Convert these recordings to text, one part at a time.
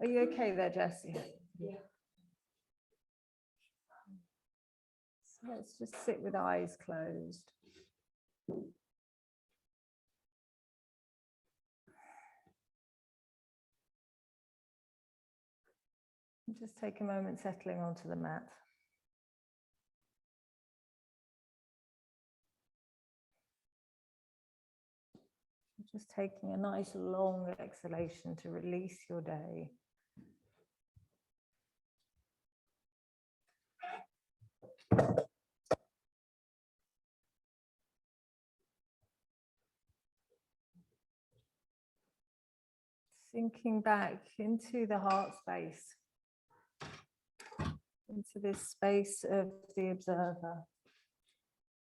Are you okay there, Jessie? Yeah. So let's just sit with eyes closed. And just take a moment settling onto the mat. Just taking a nice long exhalation to release your day. Sinking back into the heart space, into this space of the observer.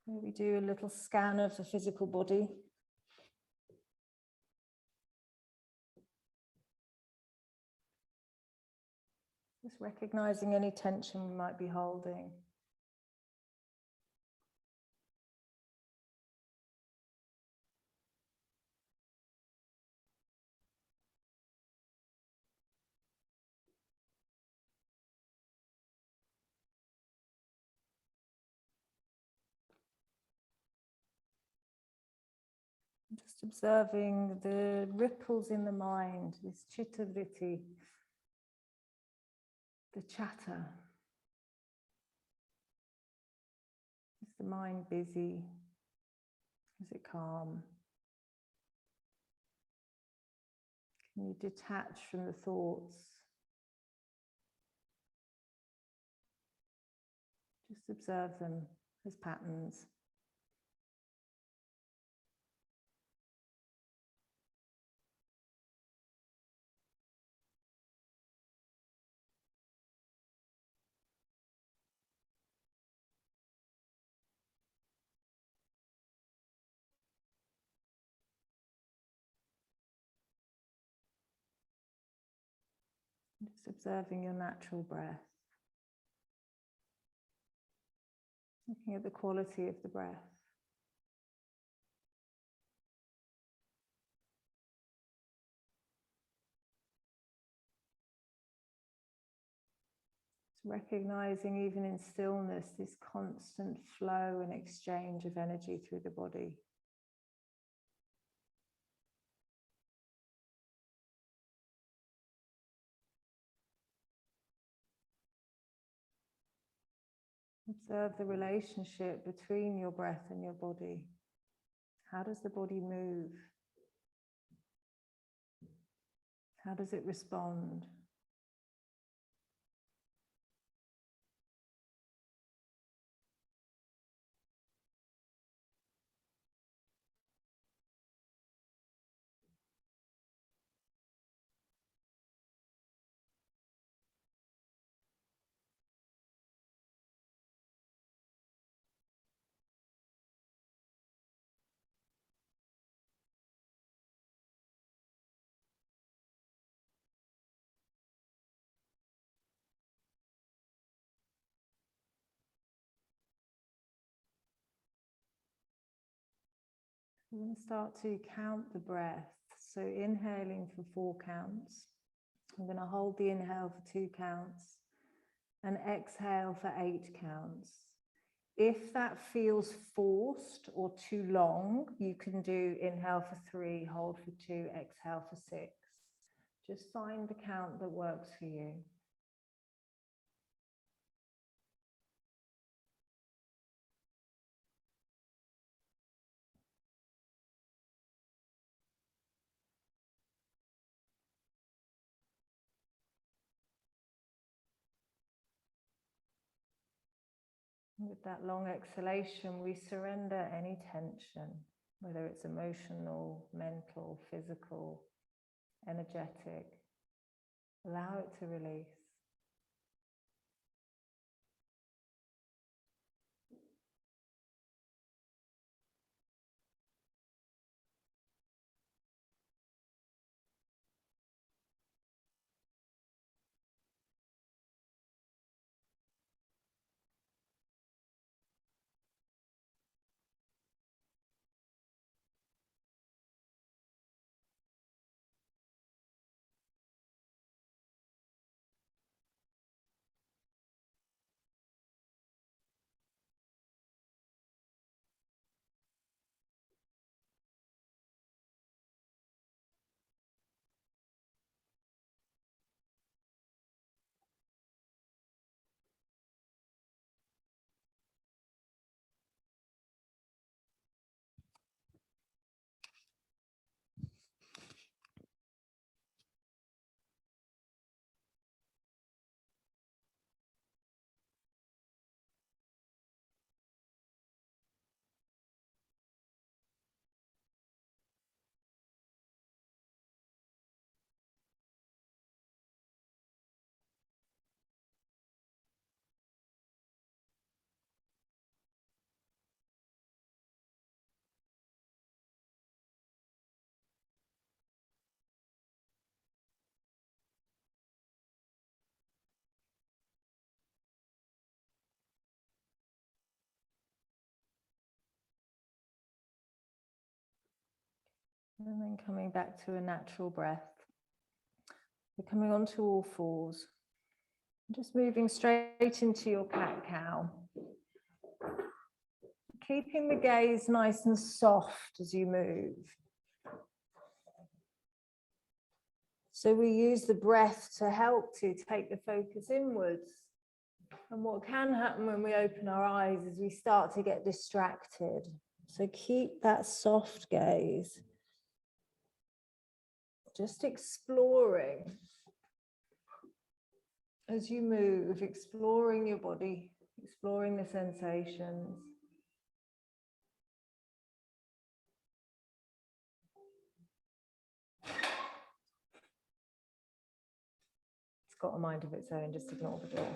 Here we do a little scan of the physical body. Just recognizing any tension we might be holding. Just observing the ripples in the mind, this chitta vritti, the chatter. Is the mind busy? Is it calm? Can you detach from the thoughts? Just observe them as patterns. Just observing your natural breath. Looking at the quality of the breath. Recognizing even in stillness this constant flow and exchange of energy through the body. Observe the relationship between your breath and your body. How does the body move? How does it respond? We're going to start to count the breath. So inhaling for 4 counts. I'm going to hold the inhale for 2 counts and exhale for 8 counts. If that feels forced or too long, you can do inhale for 3, hold for 2, exhale for 6. Just find the count that works for you. With that long exhalation, we surrender any tension, whether it's emotional, mental, physical, energetic. Allow it to release. And then coming back to a natural breath. We're coming onto all fours. Just moving straight into your cat-cow. Keeping the gaze nice and soft as you move. So we use the breath to help to take the focus inwards. And what can happen when we open our eyes is we start to get distracted. So keep that soft gaze. Just exploring as you move, exploring your body, exploring the sensations. It's got a mind of its own, just ignore the door.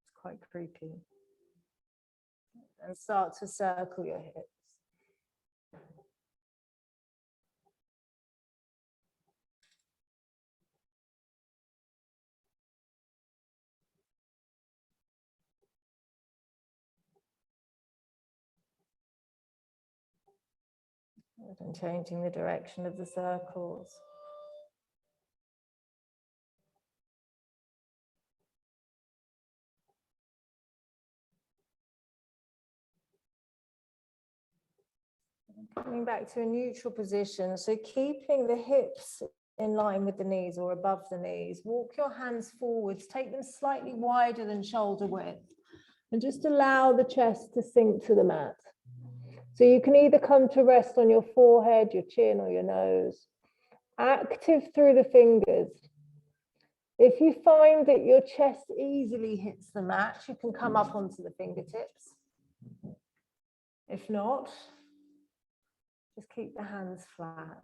It's quite creepy. And start to circle your hips. And changing the direction of the circles. Coming back to a neutral position, so keeping the hips in line with the knees or above the knees. Walk your hands forwards, take them slightly wider than shoulder width, and just allow the chest to sink to the mat. So you can either come to rest on your forehead, your chin, or your nose. Active through the fingers. If you find that your chest easily hits the mat, you can come up onto the fingertips. If not, just keep the hands flat.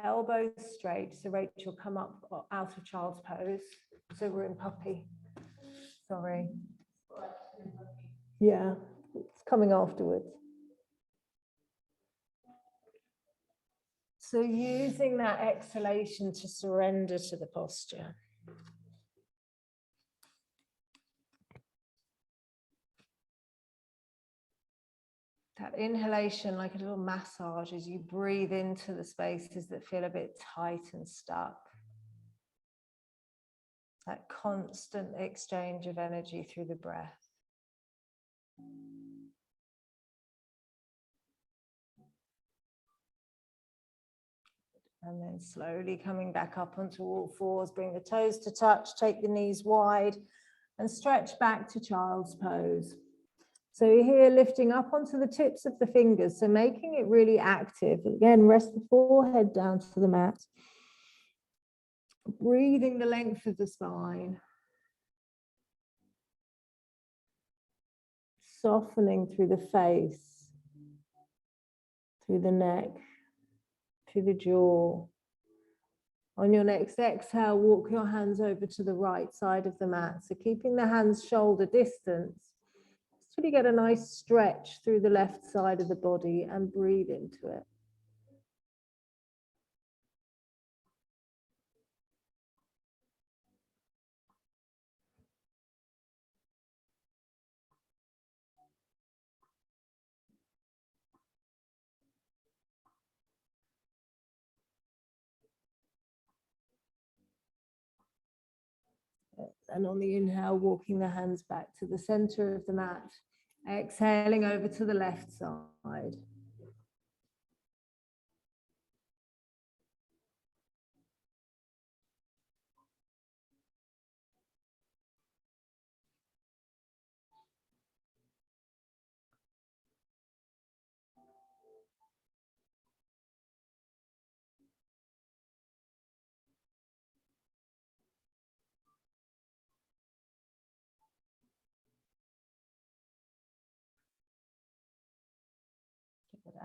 Elbows straight. So Rachel, come up out of child's pose. So we're in puppy. Sorry. Yeah, it's coming afterwards. So using that exhalation to surrender to the posture. That inhalation, like a little massage, as you breathe into the spaces that feel a bit tight and stuck. That constant exchange of energy through the breath. And then slowly coming back up onto all fours, bring the toes to touch, take the knees wide, and stretch back to child's pose. So here, lifting up onto the tips of the fingers, so making it really active. Again, rest the forehead down to the mat. Breathing the length of the spine. Softening through the face, through the neck, through the jaw. On your next exhale, walk your hands over to the right side of the mat. So keeping the hands shoulder distance. So you get a nice stretch through the left side of the body and breathe into it. And on the inhale, walking the hands back to the center of the mat. Exhaling over to the left side.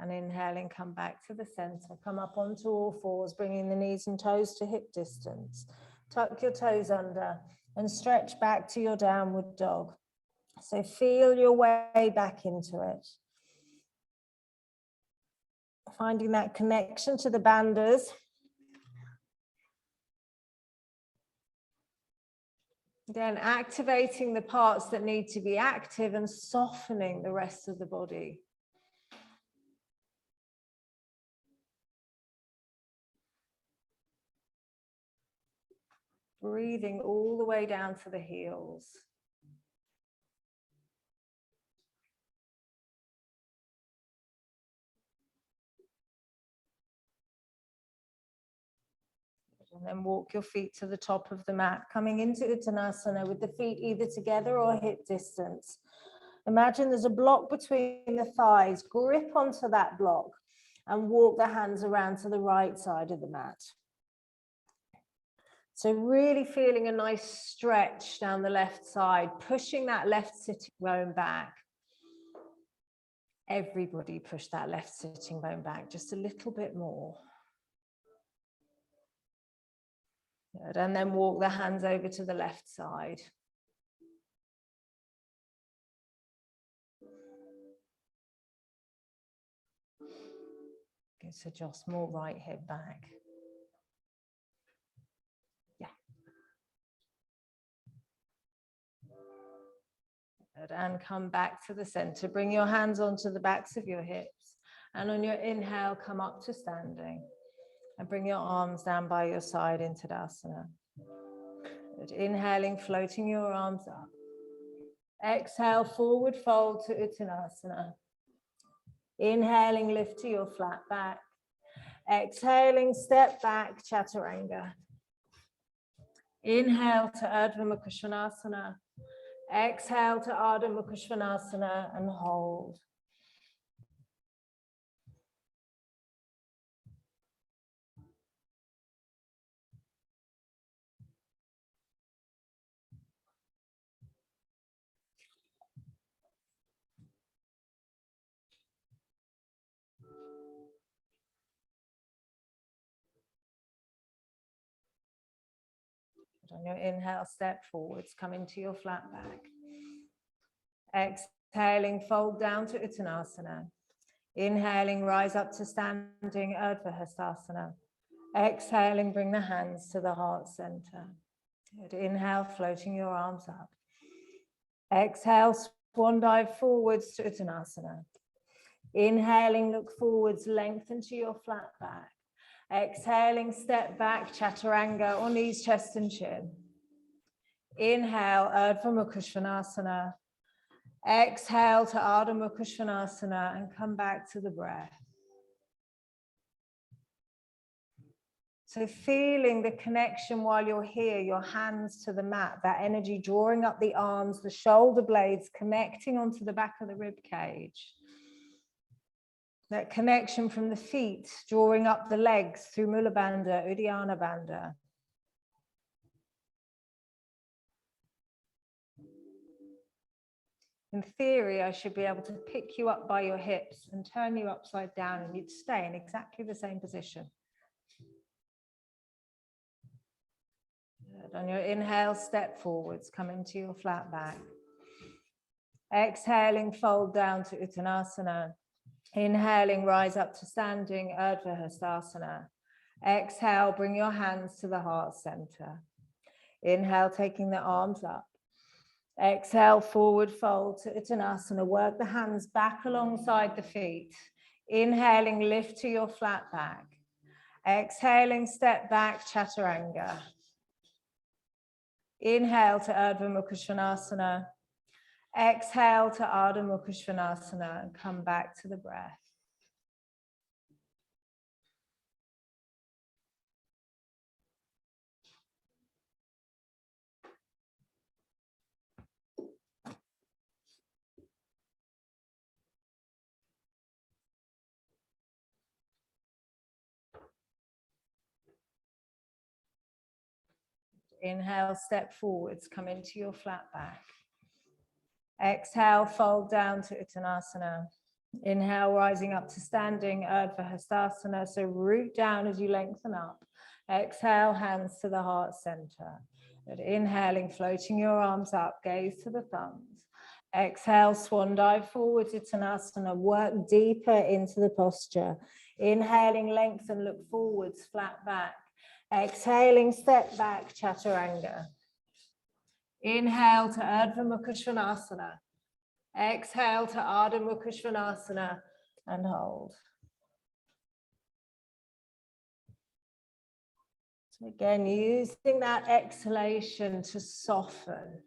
And inhaling, come back to the center. Come up onto all fours, bringing the knees and toes to hip distance. Tuck your toes under and stretch back to your downward dog. So feel your way back into it. Finding that connection to the bandhas. Then activating the parts that need to be active and softening the rest of the body. Breathing all the way down to the heels. And then walk your feet to the top of the mat, coming into Uttanasana with the feet either together or hip distance. Imagine there's a block between the thighs. Grip onto that block and walk the hands around to the right side of the mat. So really feeling a nice stretch down the left side, pushing that left sitting bone back. Everybody push that left sitting bone back just a little bit more. Good. And then walk the hands over to the left side. Good. So just more right hip back. Yeah. Good. And come back to the center. Bring your hands onto the backs of your hips. And on your inhale, come up to standing. And bring your arms down by your side into Tadasana. Good. Inhaling, floating your arms up. Exhale, forward fold to Uttanasana. Inhaling, lift to your flat back. Exhaling, step back, Chaturanga. Inhale to Urdhva Mukha Svanasana. Exhale to Ardha Mukha Svanasana and hold. On your inhale, step forwards, come into your flat back. Exhaling, fold down to Uttanasana. Inhaling, rise up to standing Urdhva Hastasana. Exhaling, bring the hands to the heart center. Good. Inhale, floating your arms up. Exhale, swan dive forwards to Uttanasana. Inhaling, look forwards, lengthen to your flat back. Exhaling, step back, Chaturanga, or knees, chest and chin. Inhale, Urdhva Mukha Svanasana. Exhale to Ardha Mukha Svanasana and come back to the breath. So feeling the connection while you're here, your hands to the mat, that energy drawing up the arms, the shoulder blades, connecting onto the back of the rib cage. That connection from the feet, drawing up the legs through Mula Bandha, Uddiyana Bandha. In theory, I should be able to pick you up by your hips and turn you upside down and you'd stay in exactly the same position. Good. On your inhale, step forwards, come into your flat back. Exhaling, fold down to Uttanasana. Inhaling, rise up to standing, Urdhva Hastasana. Exhale, bring your hands to the heart center. Inhale, taking the arms up. Exhale, forward fold to Uttanasana. Work the hands back alongside the feet. Inhaling, lift to your flat back. Exhaling, step back, Chaturanga. Inhale to Urdhva Mukha Svanasana. Exhale to Ardha Mukha Svanasana and come back to the breath. Inhale, step forwards, come into your flat back. Exhale, fold down to Uttanasana. Inhale, rising up to standing, Urdhva Hastasana. So root down as you lengthen up. Exhale, hands to the heart center. Good. Inhaling, floating your arms up, gaze to the thumbs. Exhale, swan dive forward, Uttanasana. Work deeper into the posture. Inhaling, lengthen, look forwards, flat back. Exhaling, step back, Chaturanga. Inhale to Urdhva Mukha Svanasana. Exhale to Ardha Mukha Svanasana and hold. Again, using that exhalation to soften,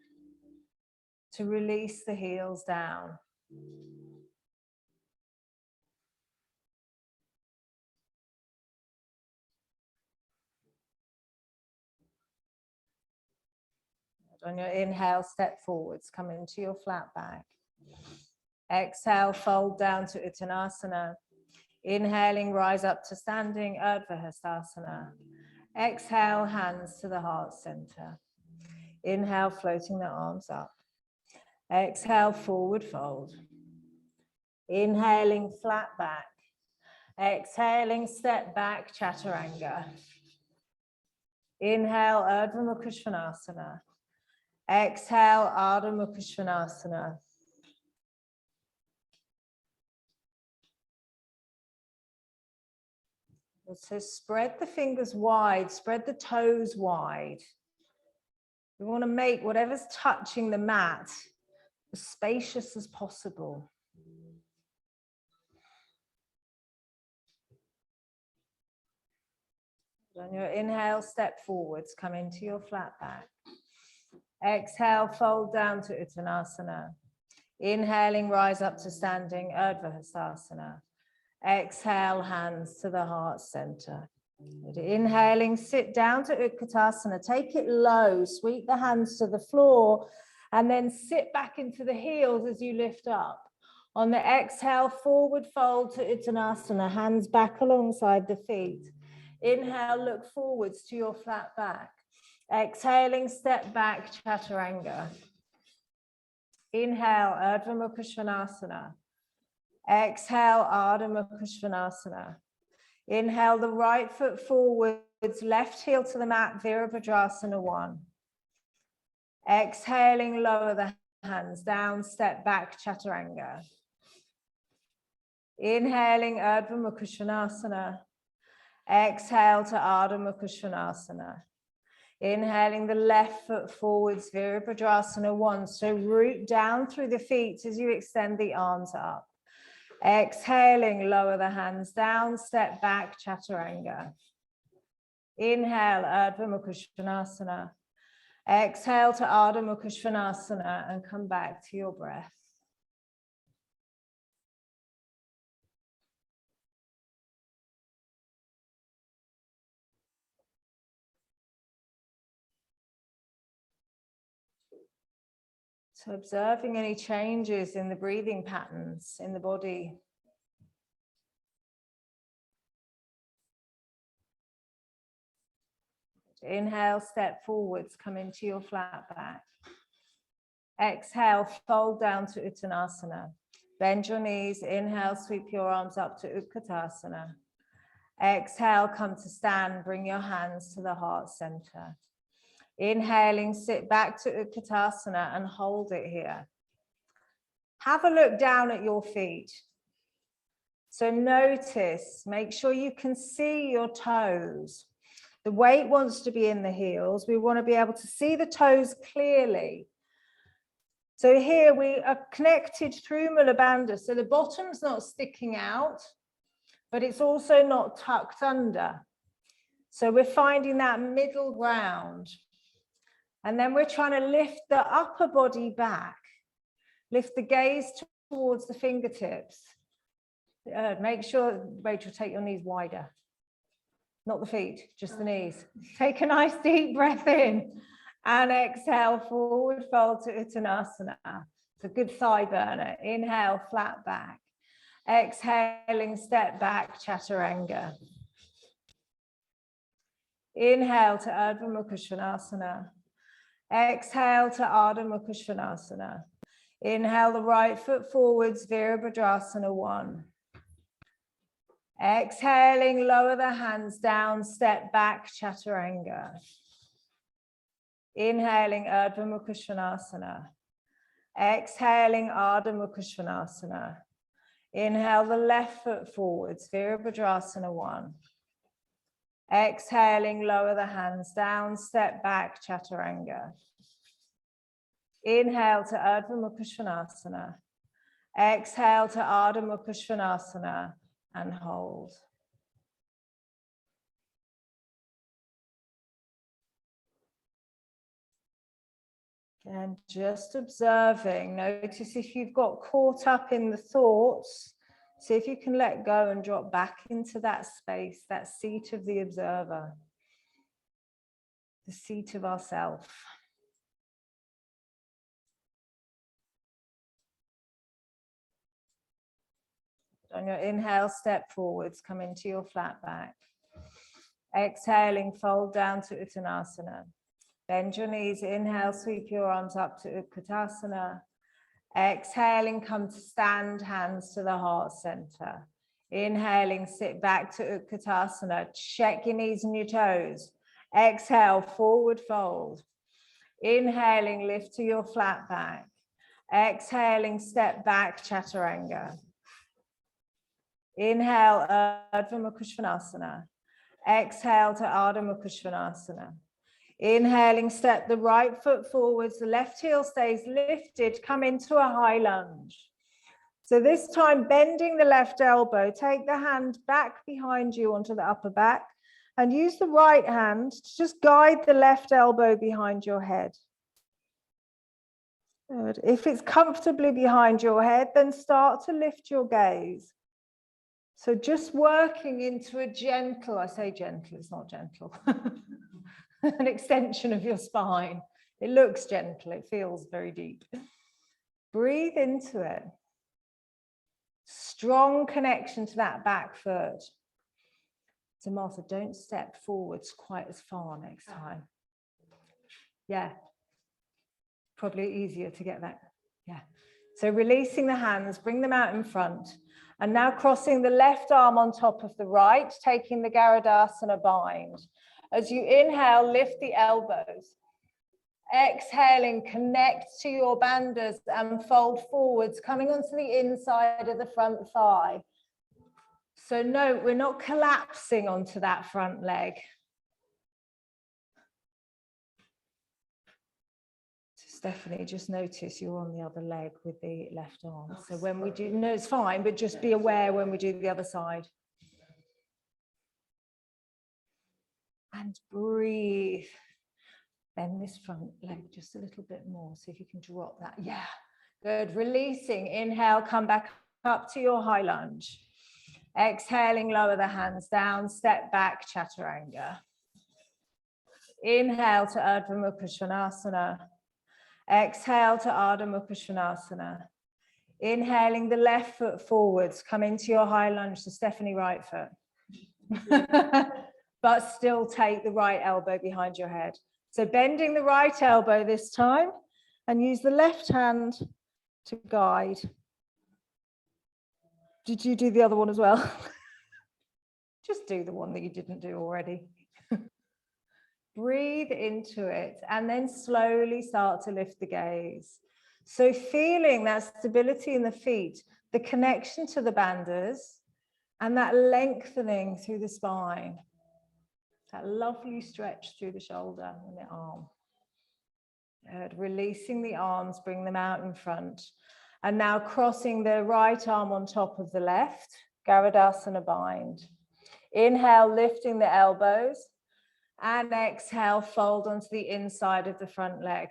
to release the heels down. On your inhale, step forwards, come into your flat back. Exhale, fold down to Uttanasana. Inhaling, rise up to standing, Urdhva Hastasana. Exhale, hands to the heart center. Inhale, floating the arms up. Exhale, forward fold. Inhaling, flat back. Exhaling, step back, Chaturanga. Inhale, Urdhva Mukha Svanasana. Exhale, Ardha Mukha Svanasana. So spread the fingers wide, spread the toes wide. We want to make whatever's touching the mat as spacious as possible. On your inhale, step forwards, come into your flat back. Exhale, fold down to Uttanasana. Inhaling, rise up to standing, Urdhva Hastasana. Exhale, hands to the heart center. Inhaling, sit down to Utkatasana. Take it low, sweep the hands to the floor, and then sit back into the heels as you lift up. On the exhale, forward fold to Uttanasana, hands back alongside the feet. Inhale, look forwards to your flat back. Exhaling, step back, Chaturanga. Inhale, Urdhva Mukha Svanasana. Exhale, Ardha Mukha Svanasana. Inhale the right foot forwards, left heel to the mat, Virabhadrasana 1. Exhaling, lower the hands down, step back, Chaturanga. Inhaling, Urdhva Mukha Svanasana. Exhale to Ardha Mukha Svanasana. Inhaling the left foot forwards, Virabhadrasana 1. So root down through the feet as you extend the arms up. Exhaling, lower the hands down, step back, Chaturanga. Inhale, Urdhva Mukha Svanasana. Exhale to Ardha Mukha Svanasana and come back to your breath. So observing any changes in the breathing patterns in the body. Inhale, step forwards, come into your flat back. Exhale, fold down to Uttanasana. Bend your knees, inhale, sweep your arms up to Utkatasana. Exhale, come to stand, bring your hands to the heart center. Inhaling, sit back to Utkatasana and hold it here. Have a look down at your feet. So notice, make sure you can see your toes. The weight wants to be in the heels. We want to be able to see the toes clearly. So here we are connected through Mula Bandha. So the bottom's not sticking out, but it's also not tucked under. So we're finding that middle ground. And then we're trying to lift the upper body back. Lift the gaze towards the fingertips. Make sure, Rachel, take your knees wider. Not the feet, just the knees. Take a nice deep breath in and exhale, forward fold to Uttanasana. It's a good thigh burner. Inhale, flat back. Exhaling, step back, Chaturanga. Inhale to Urdhva Mukha Svanasana. Exhale to Ardha Mukha Svanasana. Inhale the right foot forwards, Virabhadrasana 1. Exhaling, lower the hands down, step back, Chaturanga. Inhaling, Urdhva Mukha Svanasana. Exhaling, Ardha Mukha Svanasana. Inhale the left foot forwards, Virabhadrasana 1. Exhaling, lower the hands down, step back, Chaturanga. Inhale to Urdhva Mukha Svanasana. Exhale to Ardha Mukha Svanasana and hold. And just observing, notice if you've got caught up in the thoughts, see if you can let go and drop back into that space, that seat of the observer, the seat of ourself. On your inhale, step forwards, come into your flat back. Exhaling, fold down to Uttanasana. Bend your knees, inhale, sweep your arms up to Utkatasana. Exhaling, come to stand, hands to the heart center. Inhaling, sit back to Utkatasana. Check your knees and your toes. Exhale, forward fold. Inhaling, lift to your flat back. Exhaling, step back, Chaturanga. Inhale, Urdhva Mukha Svanasana. Exhale to Ardha Mukha Svanasana. Inhaling, step the right foot forwards, the left heel stays lifted, come into a high lunge. So this time, bending the left elbow, take the hand back behind you onto the upper back and use the right hand to just guide the left elbow behind your head. Good. If it's comfortably behind your head, then start to lift your gaze. So just working into a gentle, I say gentle, it's not gentle, an extension of your spine. It looks gentle, it feels very deep. Breathe into it. Strong connection to that back foot. So Martha, don't step forwards quite as far next time. Yeah, probably easier to get that. Yeah. So releasing the hands, bring them out in front. And now crossing the left arm on top of the right, taking the Garudasana bind. As you inhale, lift the elbows. Exhaling, connect to your bandhas and fold forwards, coming onto the inside of the front thigh. So no, we're not collapsing onto that front leg. Stephanie, just notice you're on the other leg with the left arm. So when we do, no, it's fine, but just be aware when we do the other side. And breathe. Bend this front leg just a little bit more. See if you can drop that. Yeah, good. Releasing. Inhale, come back up to your high lunge. Exhaling, lower the hands down, step back, Chaturanga. Inhale to Urdhva Mukha Svanasana. Exhale to Ardha Mukha Svanasana. Inhaling the left foot forwards, come into your high lunge, so Stephanie, right foot. But still take the right elbow behind your head. So bending the right elbow this time and use the left hand to guide. Did you do the other one as well? Just do the one that you didn't do already. Breathe into it and then slowly start to lift the gaze. So feeling that stability in the feet, the connection to the bandhas, and that lengthening through the spine. That lovely stretch through the shoulder and the arm. Good. Releasing the arms, bring them out in front. And now crossing the right arm on top of the left, Garudasana bind. Inhale, lifting the elbows. And exhale, fold onto the inside of the front leg.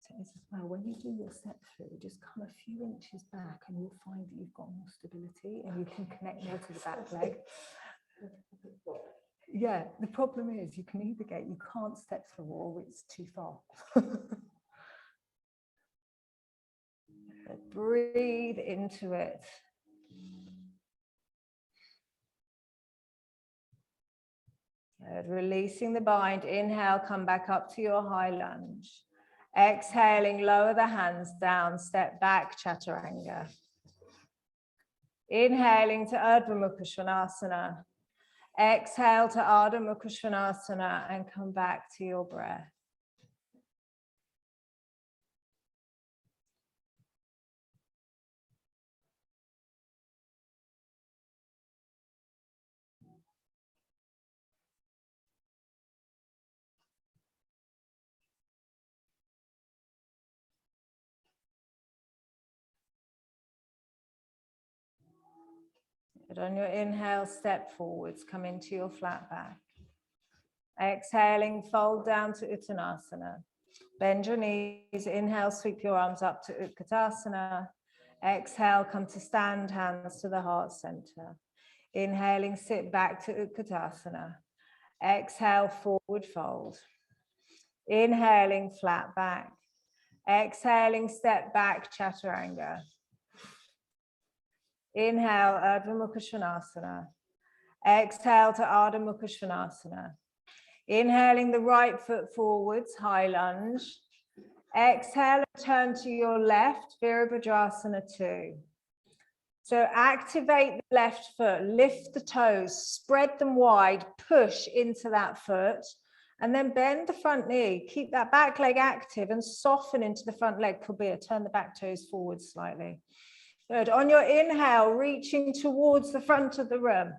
So as well, when you do your step through, just come a few inches back and you'll find that you've got more stability and you can connect more to the back leg. Yeah, the problem is you can either you can't step through or it's too far. Breathe into it. Good. Releasing the bind. Inhale, come back up to your high lunge. Exhaling, lower the hands down, step back, Chaturanga. Inhaling to Urdhva Mukha Svanasana. Exhale to Ardha Mukha Svanasana and come back to your breath. Good. On your inhale, step forwards, come into your flat back. Exhaling, fold down to Uttanasana. Bend your knees. Inhale, sweep your arms up to Utkatasana. Exhale, come to stand, hands to the heart center. Inhaling, sit back to Utkatasana. Exhale, forward fold. Inhaling, flat back. Exhaling, step back, Chaturanga. Inhale, Urdhva Mukha Svanasana. Exhale to Ardha Mukha Svanasana. Inhaling the right foot forwards, high lunge. Exhale, turn to your left, Virabhadrasana 2. So activate the left foot, lift the toes, spread them wide, push into that foot, and then bend the front knee. Keep that back leg active and soften into the front leg. Kabir, turn the back toes forward slightly. Good. On your inhale, reaching towards the front of the room.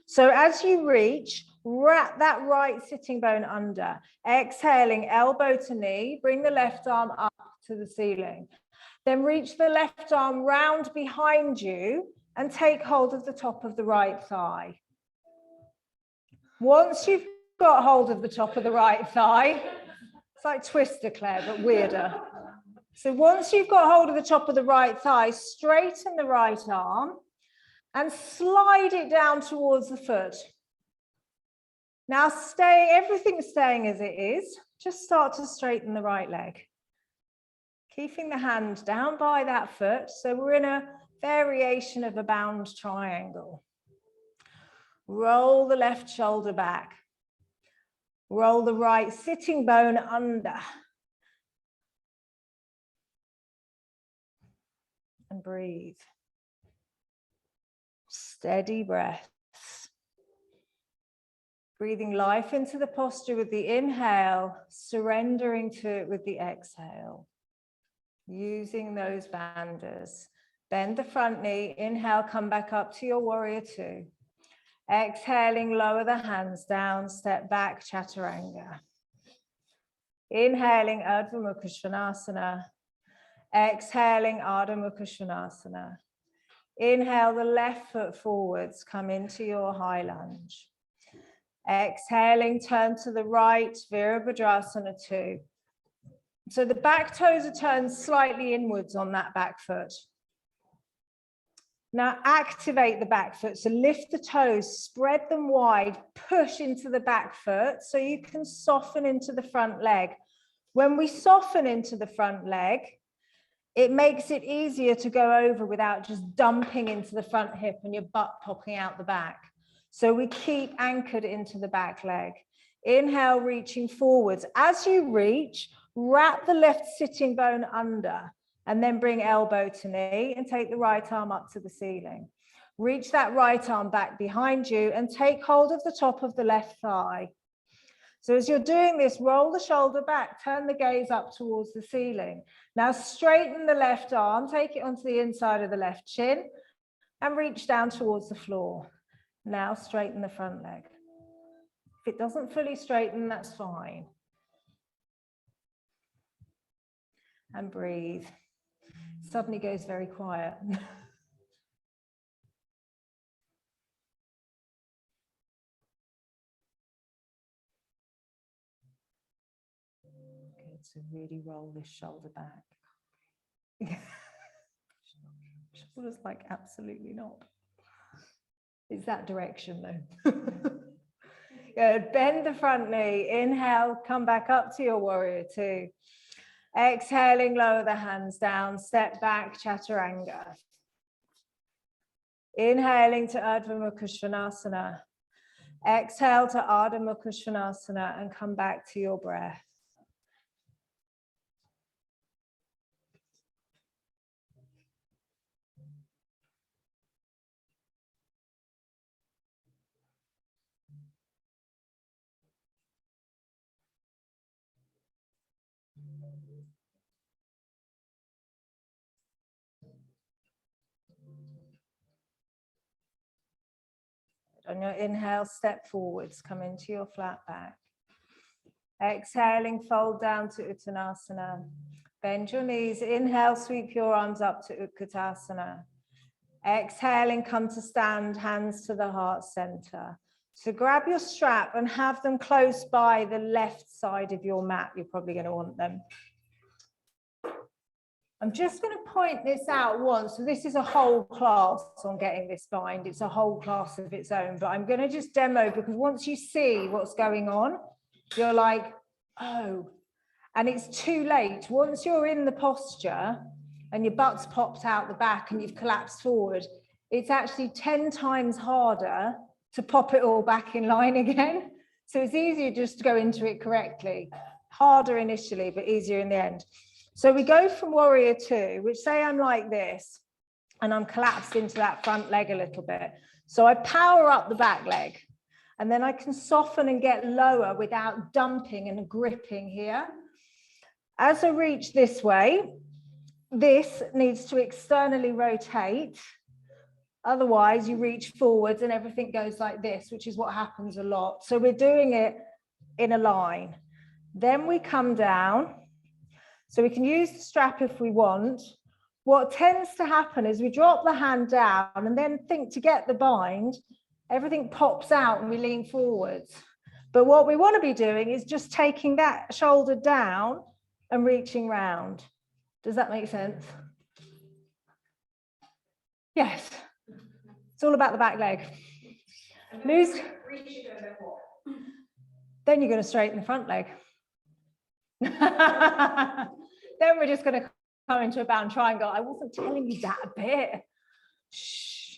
So as you reach, wrap that right sitting bone under. Exhaling, elbow to knee, bring the left arm up to the ceiling. Then reach the left arm round behind you and take hold of the top of the right thigh. Once you've got hold of the top of the right thigh, it's like Twister, Claire, but weirder. So once you've got hold of the top of the right thigh, straighten the right arm and slide it down towards the foot. Now everything's staying as it is. Just start to straighten the right leg. Keeping the hand down by that foot. So we're in a variation of a bound triangle. Roll the left shoulder back. Roll the right sitting bone under. And breathe. Steady breaths. Breathing life into the posture with the inhale, surrendering to it with the exhale. Using those bandhas. Bend the front knee, inhale, come back up to your warrior 2. Exhaling, lower the hands down, step back, Chaturanga. Inhaling, Urdhva Mukha Svanasana. Exhaling, Ardha Mukha Svanasana. Inhale the left foot forwards, come into your high lunge. Exhaling, turn to the right, Virabhadrasana 2. So the back toes are turned slightly inwards on that back foot. Now activate the back foot. So lift the toes, spread them wide, push into the back foot so you can soften into the front leg. When we soften into the front leg, it makes it easier to go over without just dumping into the front hip and your butt popping out the back. So we keep anchored into the back leg. Inhale, reaching forwards. As you reach, wrap the left sitting bone under and then bring elbow to knee and take the right arm up to the ceiling. Reach that right arm back behind you and take hold of the top of the left thigh. So as you're doing this, roll the shoulder back, turn the gaze up towards the ceiling. Now straighten the left arm, take it onto the inside of the left shin and reach down towards the floor. Now straighten the front leg. If it doesn't fully straighten, that's fine. And breathe. Suddenly goes very quiet. Good, so really roll this shoulder back. Shoulders like absolutely not. It's that direction though. Good, bend the front knee, inhale, come back up to your warrior 2. Exhaling, lower the hands down, step back, Chaturanga. Inhaling to Urdhva Mukha Svanasana. Exhale to Ardha Mukha Svanasana and come back to your breath. On your inhale, step forwards, come into your flat back. Exhaling, fold down to Uttanasana. Bend your knees, inhale, sweep your arms up to Utkatasana. Exhaling, come to stand, hands to the heart center. So grab your strap and have them close by the left side of your mat. You're probably going to want them. I'm just going to point this out once. So this is a whole class on getting this bind. It's a whole class of its own, but I'm going to just demo because once you see what's going on, you're like, oh, and it's too late. Once you're in the posture and your butt's popped out the back and you've collapsed forward, it's actually 10 times harder to pop it all back in line again. So it's easier just to go into it correctly. Harder initially, but easier in the end. So we go from warrior two, which say I'm like this, and I'm collapsed into that front leg a little bit. So I power up the back leg, and then I can soften and get lower without dumping and gripping here. As I reach this way, this needs to externally rotate. Otherwise, you reach forwards and everything goes like this, which is what happens a lot. So we're doing it in a line. Then we come down. So we can use the strap if we want. What tends to happen is we drop the hand down and then think to get the bind, everything pops out and we lean forwards. But what we want to be doing is just taking that shoulder down and reaching round. Does that make sense? Yes. It's all about the back leg. Lose. Then you're going to straighten the front leg. Then we're just going to come into a bound triangle. I wasn't telling you that bit. Shh.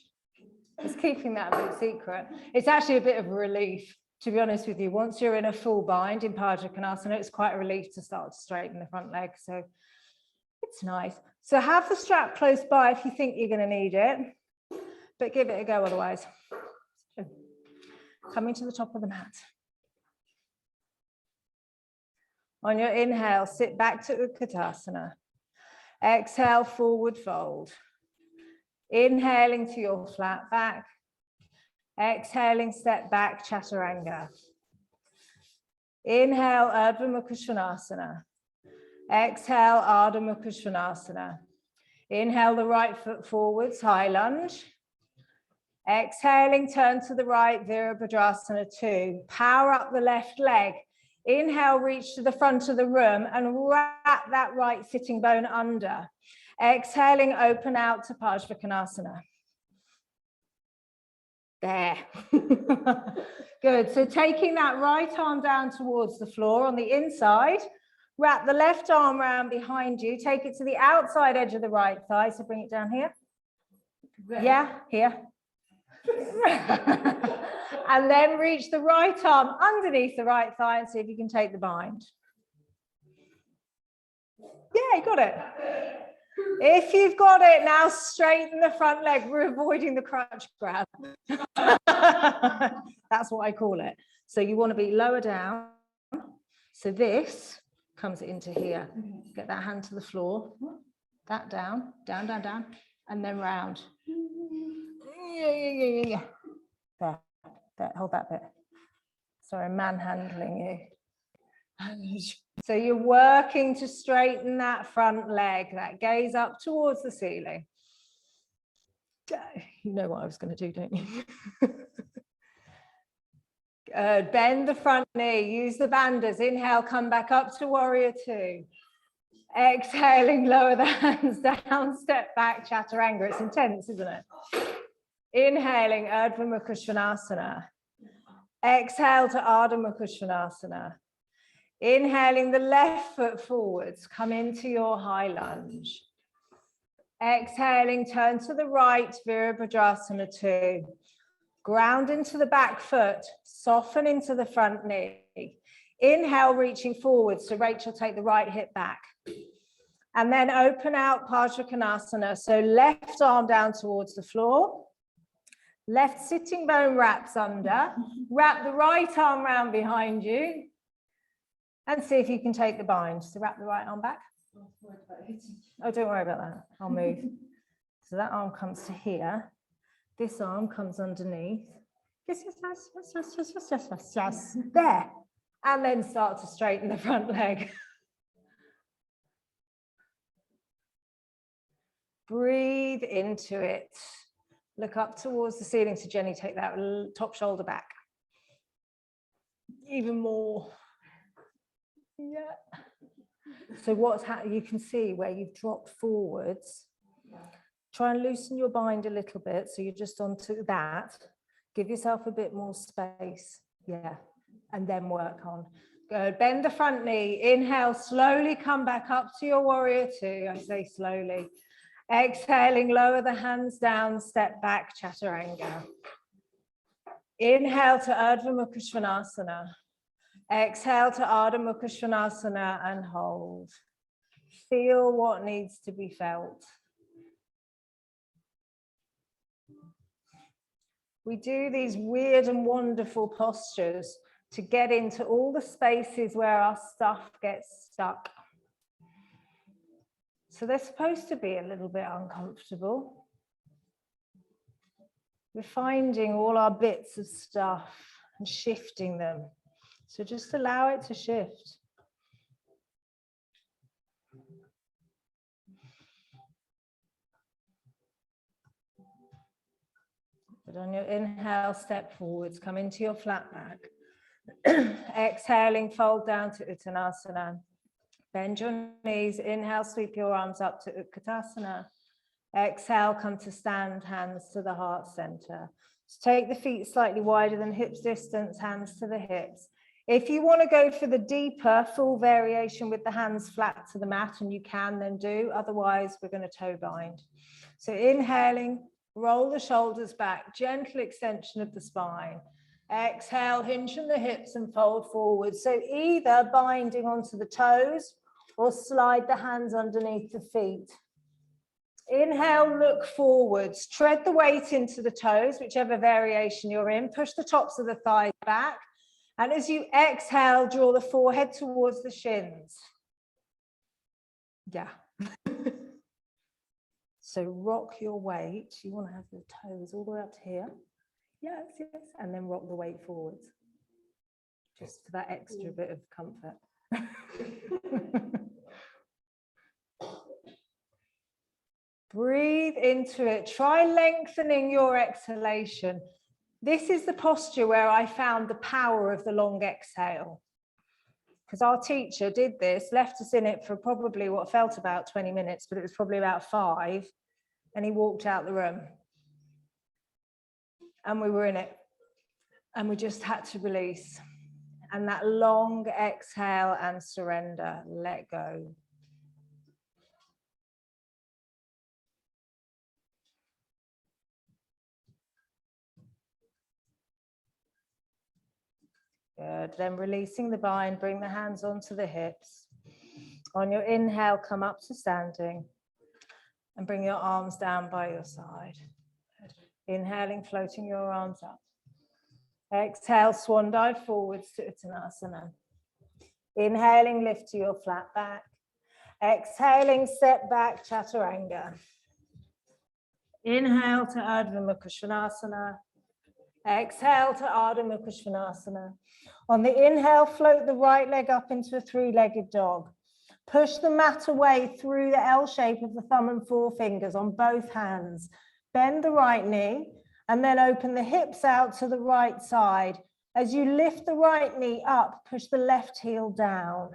Just keeping that a bit secret. It's actually a bit of a relief, to be honest with you. Once you're in a full bind in Parsvakonasana, it's quite a relief to start to straighten the front leg. So it's nice. So have the strap close by if you think you're going to need it, but give it a go otherwise. Coming to the top of the mat. On your inhale, sit back to Utkatasana. Exhale, forward fold. Inhaling to your flat back. Exhaling, step back, Chaturanga. Inhale, Urdhva Mukha Svanasana. Exhale, Ardha Mukha Svanasana. Inhale the right foot forwards, high lunge. Exhaling, turn to the right, Virabhadrasana 2. Power up the left leg. Inhale, reach to the front of the room and wrap that right sitting bone under. Exhaling, open out to Parsvakonasana. There. Good. So taking that right arm down towards the floor on the inside, wrap the left arm around behind you, take it to the outside edge of the right thigh. So bring it down here. Yeah, here. And then reach the right arm underneath the right thigh and see if you can take the bind. Yeah, you got it. If you've got it, now straighten the front leg. We're avoiding the crutch grab. That's what I call it. So you want to be lower down. So this comes into here. Get that hand to the floor. That down, down, down, down, and then round. Yeah. There, hold that bit. Sorry, I'm manhandling you. So you're working to straighten that front leg, that gaze up towards the ceiling. You know what I was going to do, don't you? Bend the front knee, use the bandhas. Inhale, come back up to warrior two. Exhaling, lower the hands down, step back, Chaturanga. It's intense, isn't it? Inhaling, Urdhva Mukha Svanasana. Exhale to Ardha Mukha Svanasana. Inhaling the left foot forwards, come into your high lunge. Exhaling, turn to the right, Virabhadrasana 2. Ground into the back foot, soften into the front knee. Inhale, reaching forward, so Rachel, take the right hip back. And then open out Parsvakonasana, so left arm down towards the floor. Left sitting bone wraps under. Wrap the right arm round behind you. And see if you can take the bind. So wrap the right arm back. Oh, don't worry about that. I'll move. So that arm comes to here. This arm comes underneath. Yes. There. And then start to straighten the front leg. Breathe into it. Look up towards the ceiling. So Jenny, take that top shoulder back. Even more. Yeah. So what's happening, you can see where you've dropped forwards. Try and loosen your bind a little bit. So you're just onto that. Give yourself a bit more space. Yeah. And then work on. Good. Bend the front knee. Inhale, slowly come back up to your warrior two. I say slowly. Exhaling, lower the hands down, step back, chaturanga. Inhale to Urdhva Mukha Svanasana. Exhale to Ardha Mukha Svanasana and hold. Feel what needs to be felt. We do these weird and wonderful postures to get into all the spaces where our stuff gets stuck. So they're supposed to be a little bit uncomfortable. We're finding all our bits of stuff and shifting them. So just allow it to shift. But on your inhale, step forwards, come into your flat back. Exhaling, fold down to Uttanasana. Bend your knees, inhale, sweep your arms up to Utkatasana. Exhale, come to stand, hands to the heart center. So take the feet slightly wider than hips distance, hands to the hips. If you want to go for the deeper full variation with the hands flat to the mat, and you can, then do. Otherwise, we're going to toe bind. So inhaling, roll the shoulders back, gentle extension of the spine. Exhale, hinge from the hips and fold forward. So either binding onto the toes or slide the hands underneath the feet. Inhale, look forwards. Tread the weight into the toes, whichever variation you're in. Push the tops of the thighs back. And as you exhale, draw the forehead towards the shins. Yeah. So rock your weight. You want to have the toes all the way up to here. Yes, yes. And then rock the weight forwards. Just for that extra bit of comfort. Breathe into it. Try lengthening your exhalation. This is the posture where I found the power of the long exhale. Because our teacher did this, left us in it for probably what felt about 20 minutes, but it was probably about 5. And he walked out the room. And we were in it. And we just had to release. And that long exhale and surrender, let go. Good. Then releasing the bind, bring the hands onto the hips. On your inhale, come up to standing and bring your arms down by your side. Good. Inhaling, floating your arms up. Exhale, swan dive forwards to Uttanasana. Inhaling, lift to your flat back. Exhaling, step back, chaturanga. Inhale to Urdhva Mukha Svanasana. Exhale to Ardha Mukha Svanasana. On the inhale, float the right leg up into a 3-legged dog. Push the mat away through the L shape of the thumb and forefingers on both hands. Bend the right knee and then open the hips out to the right side. As you lift the right knee up, push the left heel down.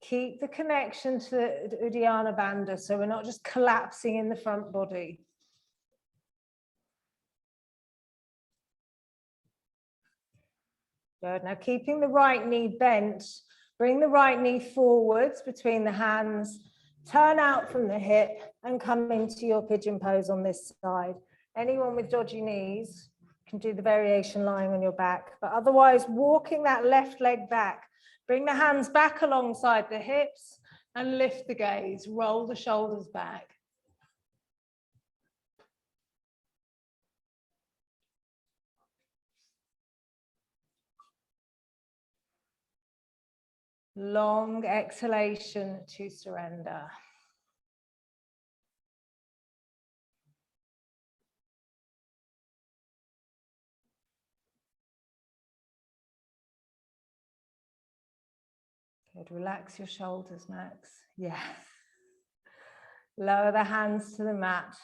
Keep the connection to the Uddiyana Bandha, so we're not just collapsing in the front body. Good. Now keeping the right knee bent, bring the right knee forwards between the hands, turn out from the hip and come into your pigeon pose on this side. Anyone with dodgy knees can do the variation lying on your back, but otherwise walking that left leg back. Bring the hands back alongside the hips and lift the gaze. Roll the shoulders back. Long exhalation to surrender. Good. Relax your shoulders, Max. Yeah. Lower the hands to the mat.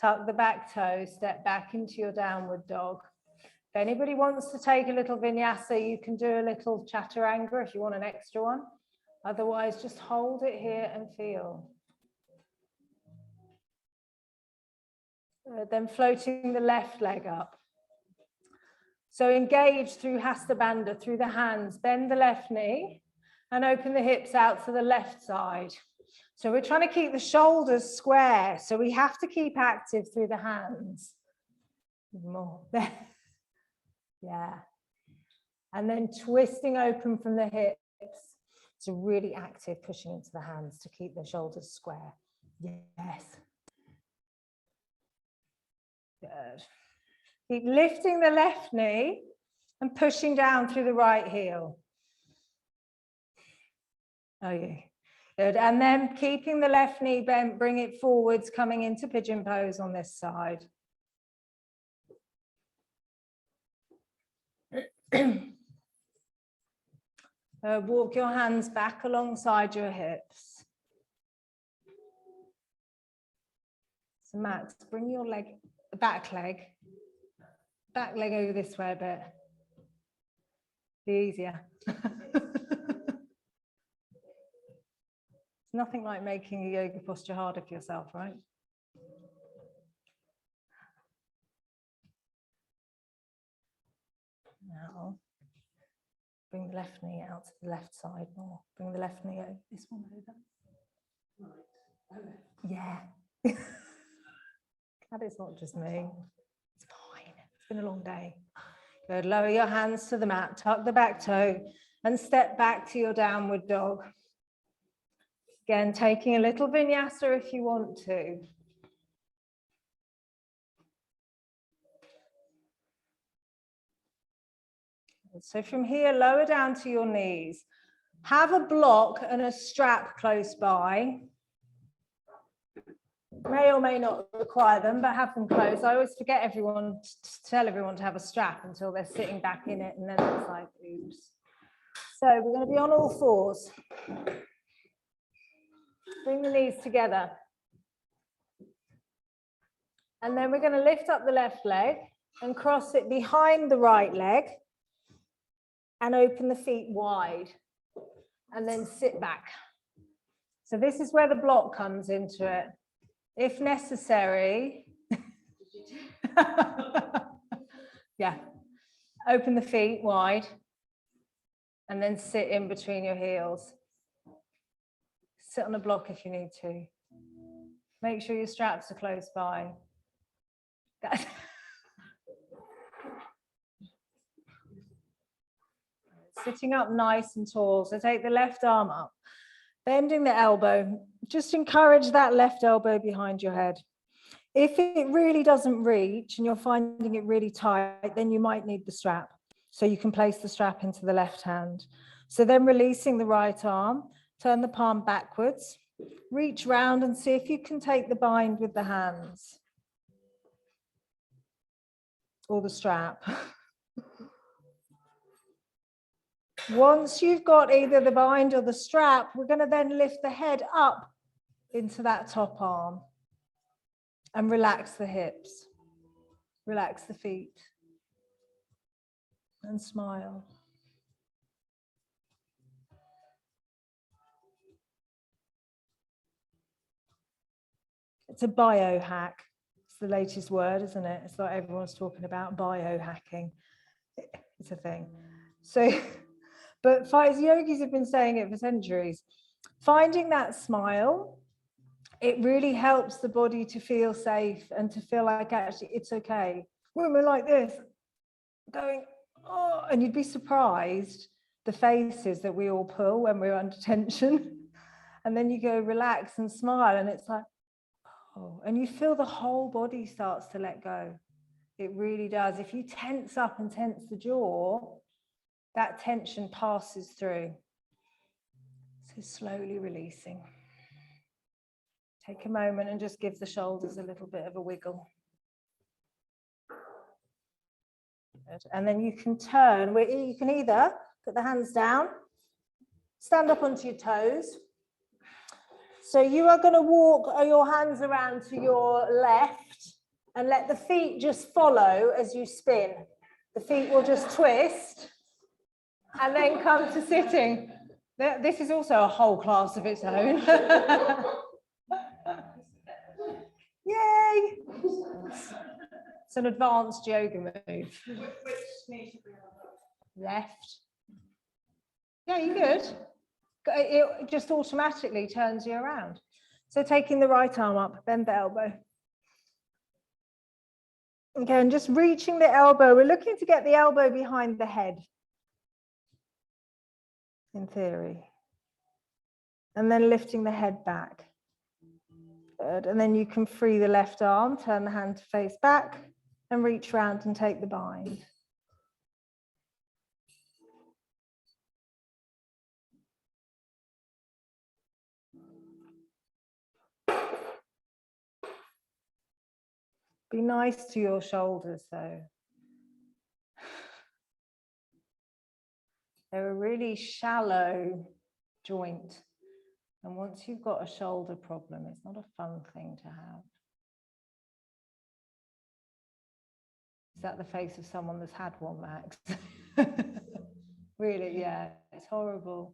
tuck the back toe, step back into your downward dog. If anybody wants to take a little vinyasa, you can do a little chaturanga if you want an extra one. Otherwise, just hold it here and feel. Then floating the left leg up. So engage through Hasta Bandha, through the hands. Bend the left knee and open the hips out to the left side. So we're trying to keep the shoulders square. So we have to keep active through the hands. More. Yeah. And then twisting open from the hips. So really active, pushing into the hands to keep the shoulders square. Yes. Good. Keep lifting the left knee and pushing down through the right heel. Oh, yeah. Good. And then keeping the left knee bent, bring it forwards, coming into pigeon pose on this side. Walk your hands back alongside your hips. So Max, bring your leg, back leg over this way a bit. Be easier. It's nothing like making a yoga posture harder for yourself, right? Now, bring the left knee out to the left side more. Bring the left knee over, this one over. Right. Yeah. Glad it's not just me. It's fine. It's been a long day. Good. Lower your hands to the mat, tuck the back toe, and step back to your downward dog. Again, taking a little vinyasa if you want to. So from here, lower down to your knees. Have a block and a strap close by. May or may not require them, but have them close. I always forget to tell everyone to have a strap until they're sitting back in it, and then it's like, oops. So we're going to be on all fours. Bring the knees together. And then we're going to lift up the left leg and cross it behind the right leg and open the feet wide and then sit back. So this is where the block comes into it. If necessary, yeah, open the feet wide and then sit in between your heels. Sit on a block if you need to. Make sure your straps are close by. Sitting up nice and tall. So take the left arm up, bending the elbow. Just encourage that left elbow behind your head. If it really doesn't reach and you're finding it really tight, then you might need the strap. So you can place the strap into the left hand. So then releasing the right arm, turn the palm backwards, reach round and see if you can take the bind with the hands or the strap. Once you've got either the bind or the strap, we're going to then lift the head up into that top arm and relax the hips, relax the feet and smile. It's a biohack. It's the latest word, isn't it? It's like everyone's talking about biohacking. It's a thing. So, but yogis have been saying it for centuries. Finding that smile, it really helps the body to feel safe and to feel like actually it's okay. When we're like this, going, oh, and you'd be surprised the faces that we all pull when we're under tension. And then you go relax and smile and it's like, oh, and you feel the whole body starts to let go. It really does. If you tense up and tense the jaw, that tension passes through. So slowly releasing. Take a moment and just give the shoulders a little bit of a wiggle. Good. And then you can turn. You can either put the hands down, stand up onto your toes. So you are going to walk your hands around to your left And let the feet just follow as you spin. The feet will just twist and then come to sitting. This is also a whole class of its own. Yay! It's an advanced yoga move. Which knee should we have? Left. Yeah, you're good. It just automatically turns you around. So taking the right arm up, bend the elbow. Okay, and just reaching the elbow. We're looking to get the elbow behind the head, in theory. And then lifting the head back. Good. And then you can free the left arm, turn the hand to face back, and reach round and take the bind. Be nice to your shoulders, though. They're a really shallow joint. And once you've got a shoulder problem, it's not a fun thing to have. Is that the face of someone that's had one, Max? Really, yeah, it's horrible.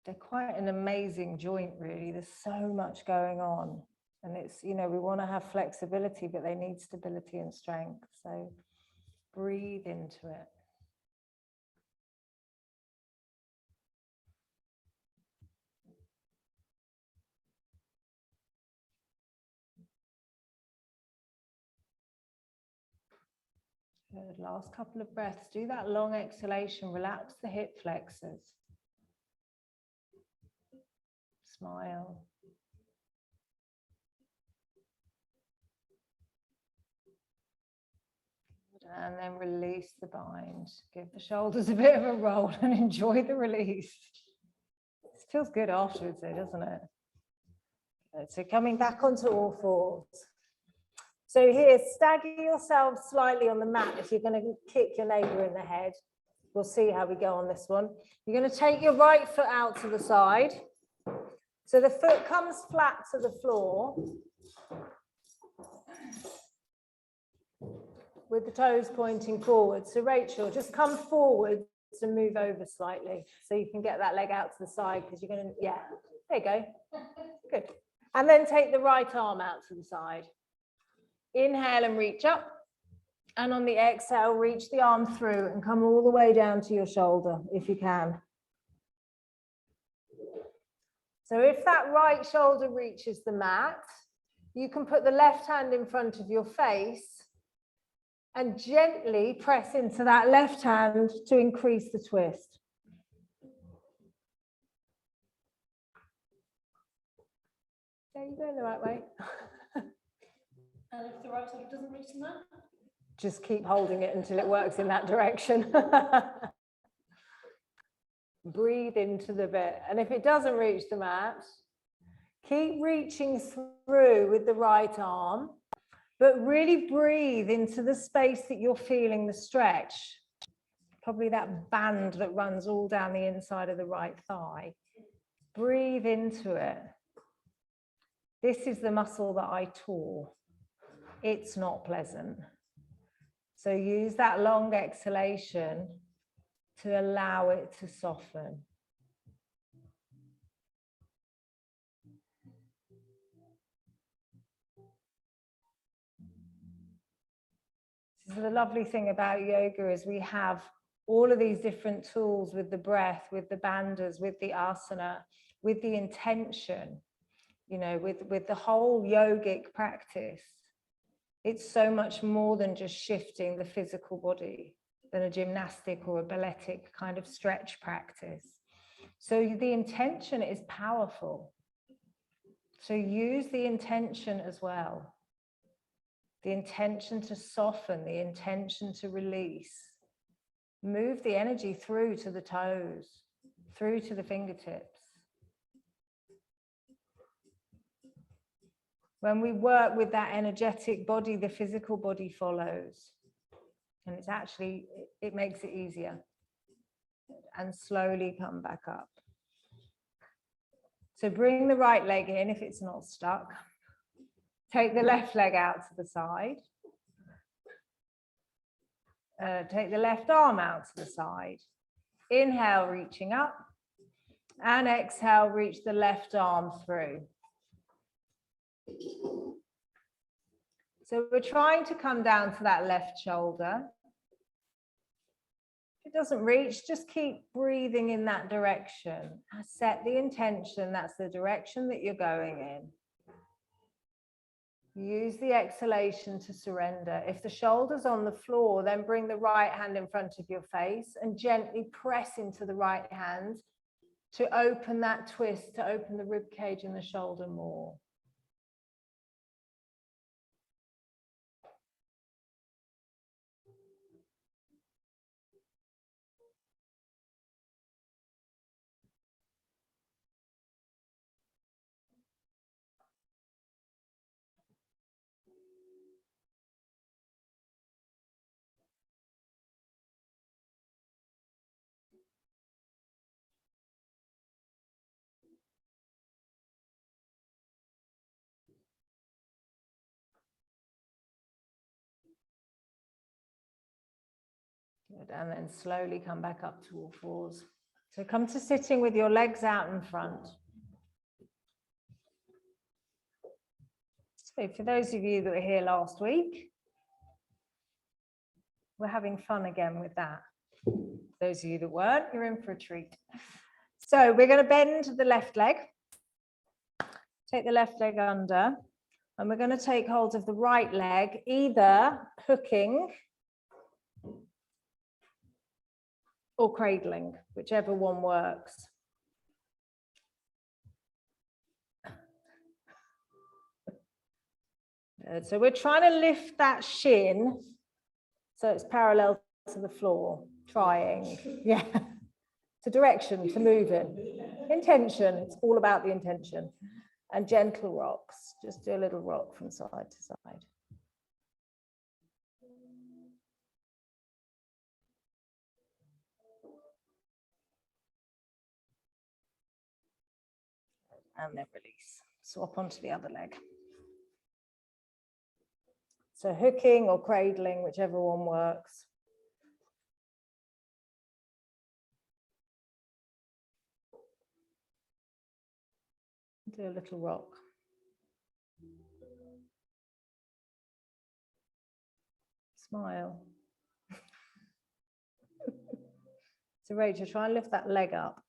They're quite an amazing joint, really. There's so much going on. And it's, you know, we want to have flexibility, but they need stability and strength. So breathe into it. Good. Last couple of breaths. Do that long exhalation. Relax the hip flexors. Smile. And then release the bind. Give the shoulders a bit of a roll and enjoy the release. It feels good afterwards though, doesn't it? Good. So coming back onto all fours. So here, stagger yourself slightly on the mat if you're going to kick your neighbour in the head. We'll see how we go on this one. You're going to take your right foot out to the side. So the foot comes flat to the floor. With the toes pointing forward. So Rachel, just come forward to move over slightly so you can get that leg out to the side because you're going to, yeah, there you go. Good. And then take the right arm out to the side. Inhale and reach up. And on the exhale, reach the arm through and come all the way down to your shoulder if you can. So if that right shoulder reaches the mat, you can put the left hand in front of your face and gently press into that left hand to increase the twist. There you go, the right way. And if the right shoulder doesn't reach the mat? Just keep holding it until it works in that direction. Breathe into the bit. And if it doesn't reach the mat, keep reaching through with the right arm, but really breathe into the space that you're feeling the stretch. Probably that band that runs all down the inside of the right thigh. Breathe into it. This is the muscle that I tore. It's not pleasant. So use that long exhalation to allow it to soften. This is the lovely thing about yoga is we have all of these different tools with the breath, with the bandhas, with the asana, with the intention, you know, with the whole yogic practice. It's so much more than just shifting the physical body than a gymnastic or a balletic kind of stretch practice. So the intention is powerful. So use the intention as well. The intention to soften, the intention to release. Move the energy through to the toes, through to the fingertips. When we work with that energetic body, the physical body follows. And it's actually, it makes it easier. And slowly come back up. So bring the right leg in if it's not stuck. Take the left leg out to the side. Take the left arm out to the side. Inhale, reaching up. And exhale, reach the left arm through. So we're trying to come down to that left shoulder. If it doesn't reach, just keep breathing in that direction. Set the intention, that's the direction that you're going in. Use the exhalation to surrender. If the shoulder's on the floor, then bring the right hand in front of your face and gently press into the right hand to open that twist, to open the rib cage and the shoulder more. Good, and then slowly come back up to all fours. So come to sitting with your legs out in front. So for those of you that were here last week, we're having fun again with that. Those of you that weren't, you're in for a treat. So we're going to bend the left leg. Take the left leg under, and we're going to take hold of the right leg, either hooking or cradling, whichever one works. Good. So we're trying to lift that shin so it's parallel to the floor, trying. Yeah, to direction, to moving. Intention, it's all about the intention. And gentle rocks, just do a little rock from side to side. And then release. Swap onto the other leg. So hooking or cradling, whichever one works. Do a little rock. Smile. So Rachel, try and lift that leg up.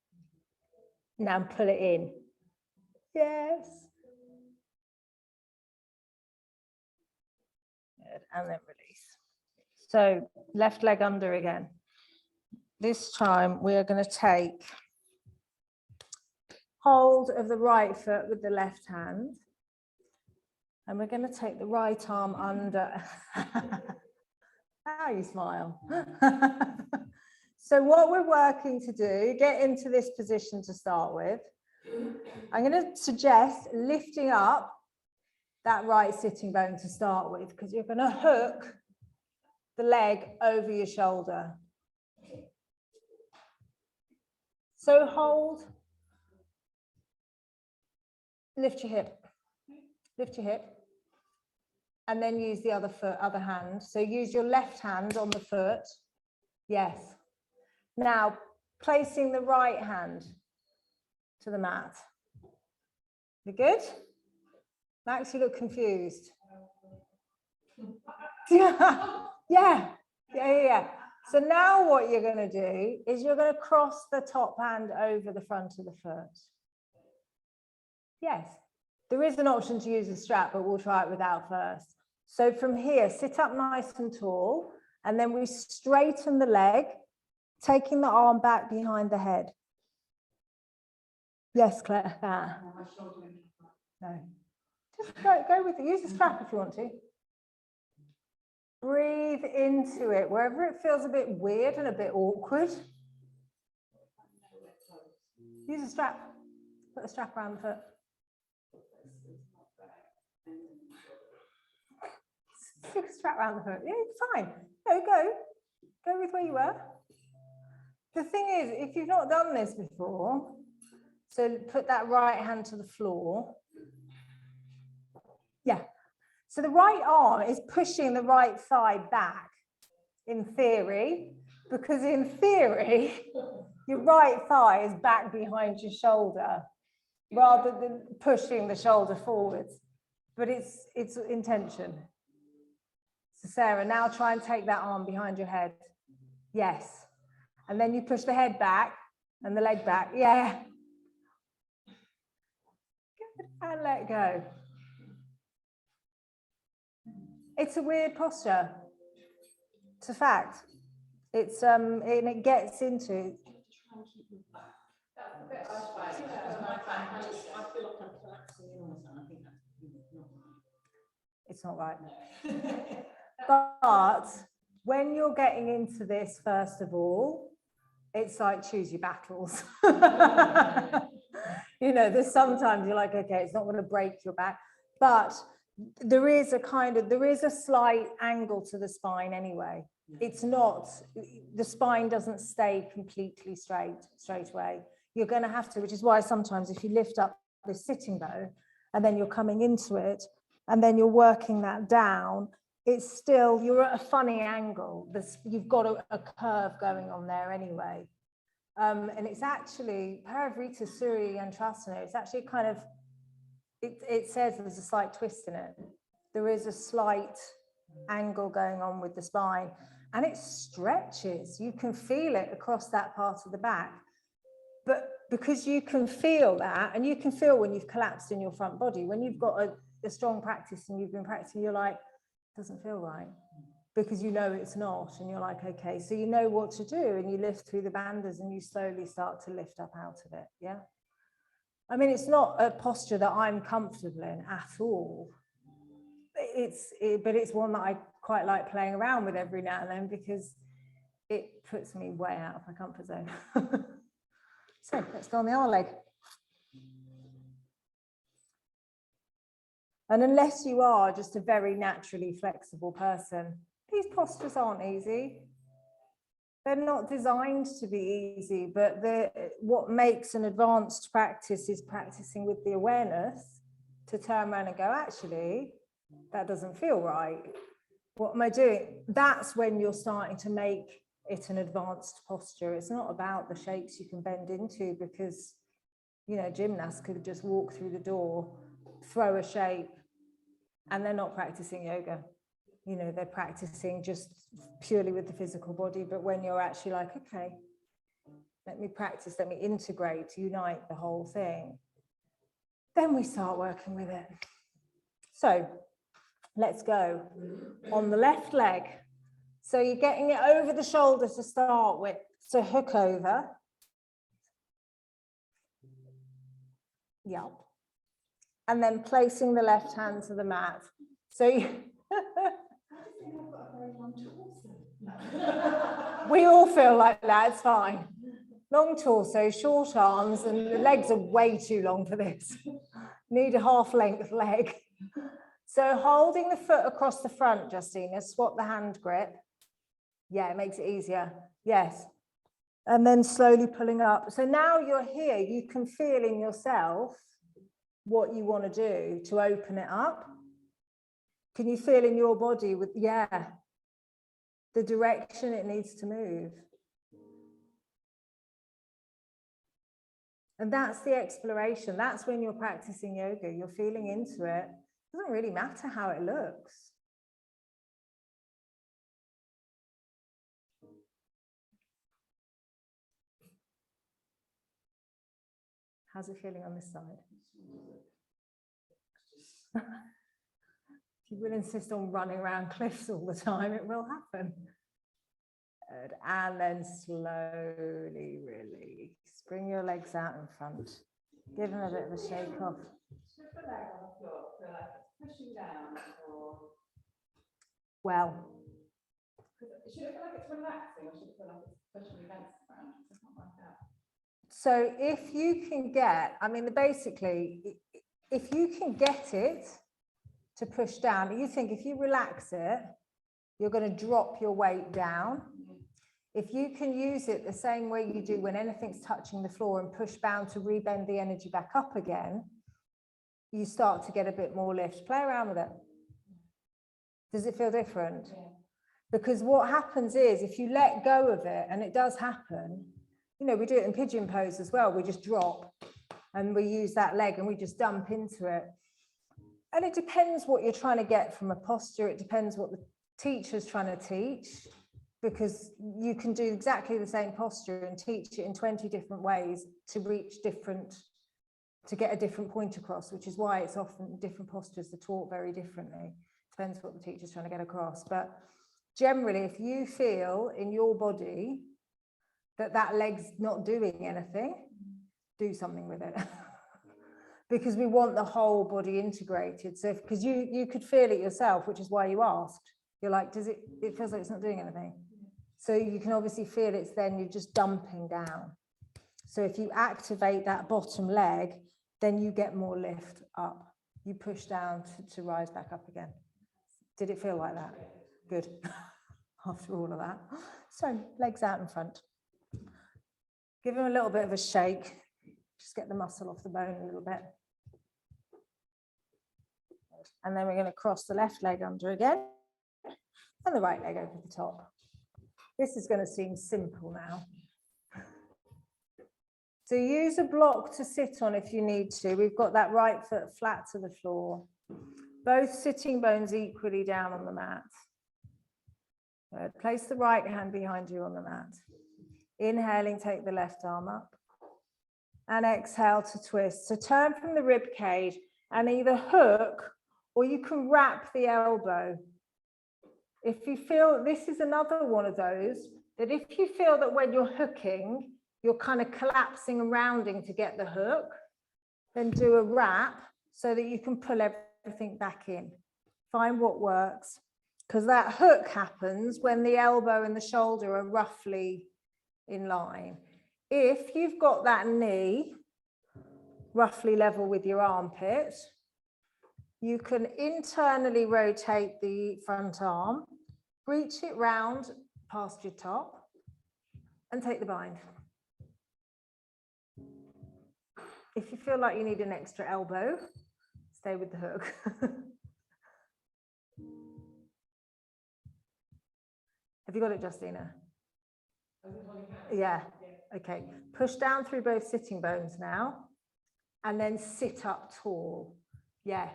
Now pull it in. Yes. Good. And then release. So left leg under again. This time we are going to take hold of the right foot with the left hand. And we're going to take the right arm under. Now you smile. So what we're working to do, get into this position to start with. I'm going to suggest lifting up that right sitting bone to start with, because you're going to hook the leg over your shoulder. So hold, lift your hip, and then use the other foot, other hand. So use your left hand on the foot. Yes. Now, placing the right hand to the mat. You good? Max, you look confused. Yeah. So now what you're going to do is you're going to cross the top hand over the front of the foot. Yes. There is an option to use a strap, but we'll try it without first. So from here, sit up nice and tall, and then we straighten the leg, taking the arm back behind the head. Yes, Claire. No. Just go with it. Use the strap if you want to. Breathe into it, wherever it feels a bit weird and a bit awkward. Use a strap. Put a strap around the foot. Stick a strap around the foot. Yeah, it's fine. No, go with where you were. The thing is, if you've not done this before, So put that right hand to the floor. Yeah. So the right arm is pushing the right thigh back, in theory, because in theory, your right thigh is back behind your shoulder rather than pushing the shoulder forwards. But it's intention. So Sarah, now try and take that arm behind your head. Yes. And then you push the head back and the leg back. Yeah. Good. And let go. It's a weird posture. It's a fact. It's and it gets into. It's not right. But when you're getting into this, first of all, it's like choose your battles. You know, there's sometimes you're like, okay, it's not going to break your back, but there is a slight angle to the spine anyway. It's not, the spine doesn't stay completely straight away. You're going to have to, which is why sometimes if you lift up this sitting bone and then you're coming into it and then you're working that down, it's still, you're at a funny angle. You've got a curve going on there anyway. And it's actually, Paravrita Surya Yantrasana, it's actually kind of, it says there's a slight twist in it. There is a slight angle going on with the spine and it stretches. You can feel it across that part of the back. But because you can feel that, and you can feel when you've collapsed in your front body, when you've got a strong practice and you've been practicing, you're like, it doesn't feel right. Because you know it's not, and you're like, okay, so you know what to do, and you lift through the bandhas and you slowly start to lift up out of it. Yeah. I mean, it's not a posture that I'm comfortable in at all. But it's one that I quite like playing around with every now and then because it puts me way out of my comfort zone. So let's go on the R leg. And unless you are just a very naturally flexible person, these postures aren't easy. They're not designed to be easy, but what makes an advanced practice is practicing with the awareness to turn around and go, actually, that doesn't feel right. What am I doing? That's when you're starting to make it an advanced posture. It's not about the shapes you can bend into because, you know, gymnasts could just walk through the door, throw a shape, and they're not practicing yoga. You know, they're practicing just purely with the physical body. But when you're actually like, okay, let me practice, let me integrate, unite the whole thing, then we start working with it. So let's go on the left leg. So you're getting it over the shoulder to start with. So hook over. Yep. And then placing the left hand to the mat. So you we all feel like that, it's fine. Long torso, short arms, and the legs are way too long for this. Need a half-length leg. So holding the foot across the front, Justina, swap the hand grip. Yeah, it makes it easier. Yes. And then slowly pulling up. So now you're here, you can feel in yourself what you want to do to open it up. Can you feel in your body with, yeah, the direction it needs to move? And that's the exploration. That's when you're practicing yoga. You're feeling into it. It doesn't really matter how it looks. How's it feeling on this side? If you will insist on running around cliffs all the time, it will happen. Good. And then slowly release. Bring your legs out in front. Give them a bit of a shake off. Well, should it feel like it's relaxing or should it feel like it's pushing against the ground? It's not like that. So if you can get, I mean, basically, if you can get it to push down, you think if you relax it, you're going to drop your weight down. If you can use it the same way you do when anything's touching the floor and push down to rebend the energy back up again, you start to get a bit more lift. Play around with it. Does it feel different? Yeah. Because what happens is if you let go of it, and it does happen, you know, we do it in pigeon pose as well. We just drop and we use that leg and we just dump into it. And it depends what you're trying to get from a posture. It depends what the teacher's trying to teach, because you can do exactly the same posture and teach it in 20 different ways to reach different, to get a different point across, which is why it's often different postures are taught very differently. Depends what the teacher's trying to get across. But generally, if you feel in your body that that leg's not doing anything, do something with it. Because we want the whole body integrated. So because you could feel it yourself, which is why you asked. You're like, it feels like it's not doing anything. So you can obviously feel it's then you're just dumping down. So if you activate that bottom leg, then you get more lift up. You push down to rise back up again. Did it feel like that? Good. After all of that. So legs out in front. Give them a little bit of a shake. Just get the muscle off the bone a little bit. And then we're going to cross the left leg under again and the right leg over the top. This is going to seem simple now. So use a block to sit on if you need to. We've got that right foot flat to the floor. Both sitting bones equally down on the mat. Good. Place the right hand behind you on the mat. Inhaling, take the left arm up. And exhale to twist. So turn from the rib cage and either hook or you can wrap the elbow. If you feel, this is another one of those, that if you feel that when you're hooking, you're kind of collapsing and rounding to get the hook, then do a wrap so that you can pull everything back in. Find what works. Because that hook happens when the elbow and the shoulder are roughly in line. If you've got that knee roughly level with your armpit, you can internally rotate the front arm, reach it round past your top, and take the bind. If you feel like you need an extra elbow, stay with the hook. Have you got it, Justina? Yeah, okay. Push down through both sitting bones now, and then sit up tall. Yeah.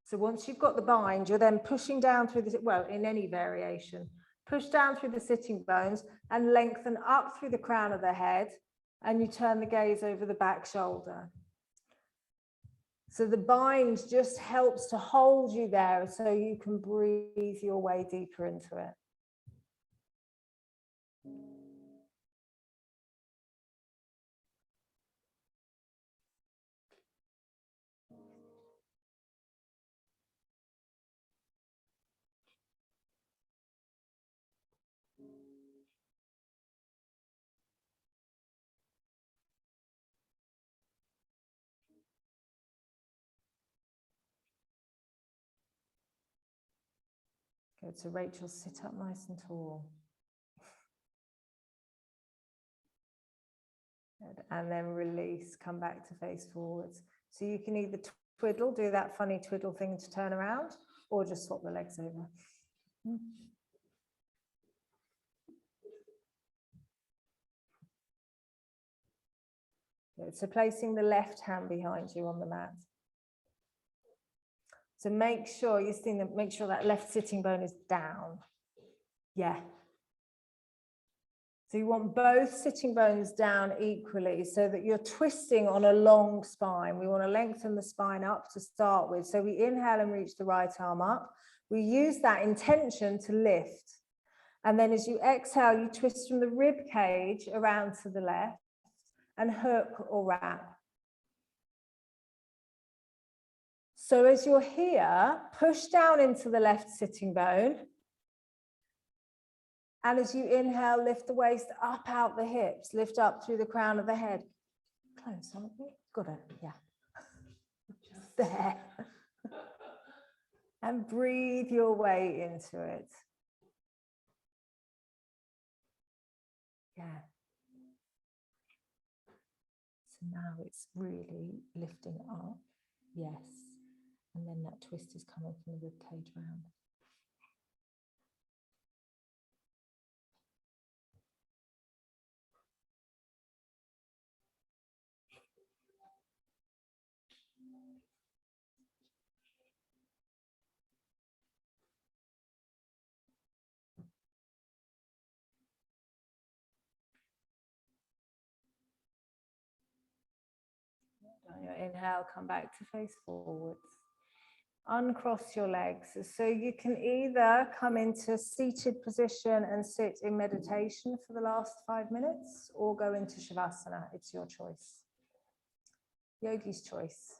So once you've got the bind, you're then pushing down through the, well, in any variation, push down through the sitting bones and lengthen up through the crown of the head, and you turn the gaze over the back shoulder. So the bind just helps to hold you there so you can breathe your way deeper into it. Good, so Rachel, sit up nice and tall. Good. And then release, come back to face forwards. So you can either twiddle, do that funny twiddle thing to turn around, or just swap the legs over. Good, so placing the left hand behind you on the mat. So make sure you're seeing that, make sure that left sitting bone is down. Yeah. So you want both sitting bones down equally so that you're twisting on a long spine. We want to lengthen the spine up to start with. So we inhale and reach the right arm up. We use that intention to lift. And then as you exhale, you twist from the rib cage around to the left and hook or wrap. So as you're here, push down into the left sitting bone. And as you inhale, lift the waist up out the hips, lift up through the crown of the head. Close, haven't you? Got it, yeah. There. And breathe your way into it. Yeah. So now it's really lifting up. Yes. And then that twist is coming from the rib cage round. On your inhale, come back to face forwards. Uncross your legs. So you can either come into seated position and sit in meditation for the last 5 minutes, or go into Shavasana. It's your choice. Yogi's choice.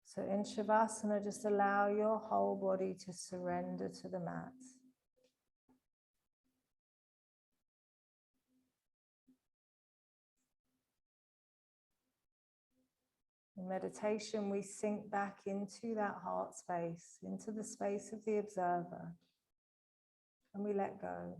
So in Shavasana, just allow your whole body to surrender to the mat. In meditation, we sink back into that heart space, into the space of the observer, and we let go.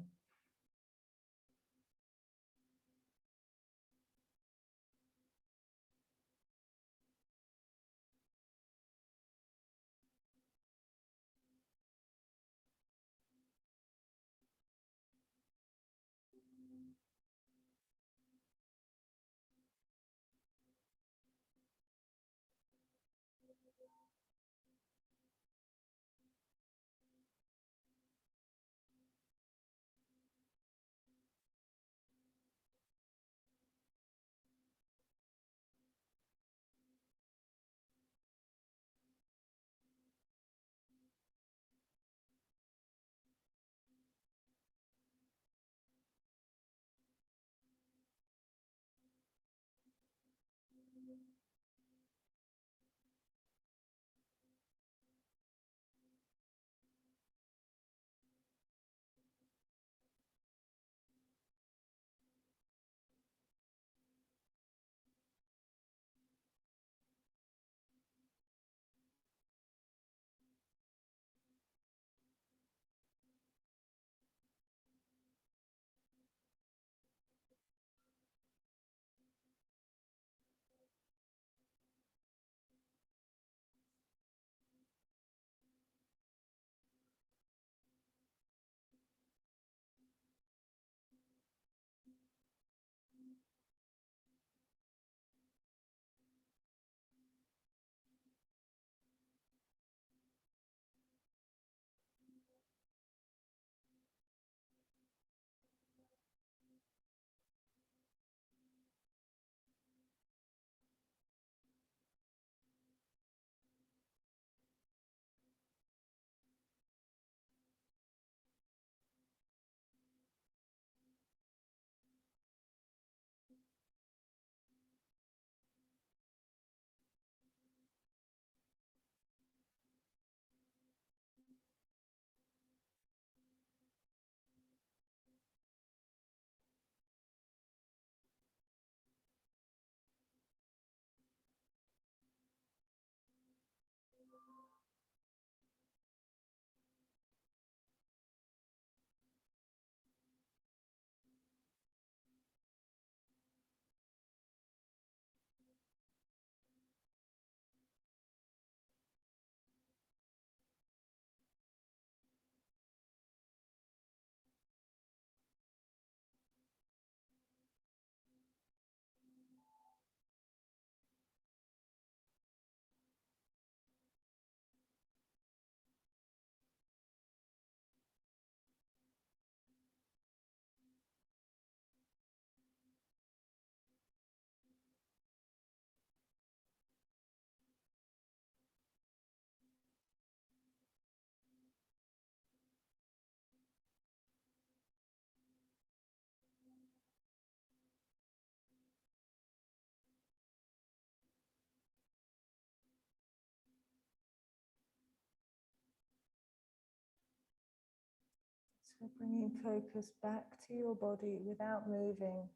So bringing focus back to your body without moving.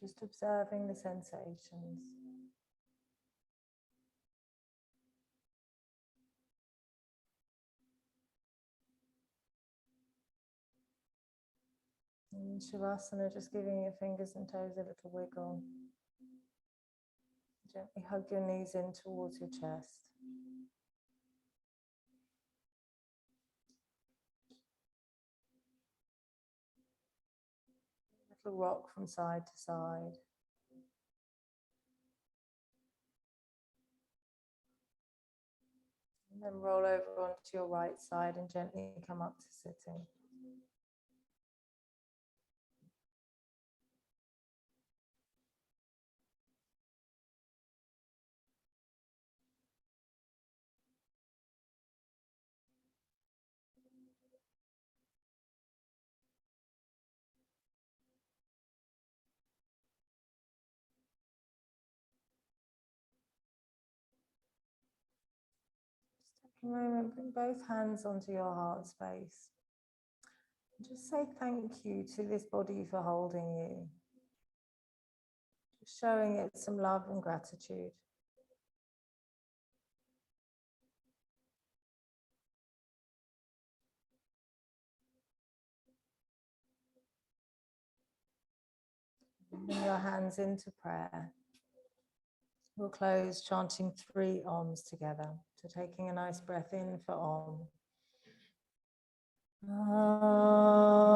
Just observing the sensations. In Shavasana, just giving your fingers and toes a little wiggle. Gently hug your knees in towards your chest. Little rock from side to side. And then roll over onto your right side and gently come up to sitting. Just take a moment, bring both hands onto your heart space. Just say thank you to this body for holding you. Just showing it some love and gratitude. Bring your hands into prayer. We'll close chanting 3 Oms together. So taking a nice breath in for Om. Om.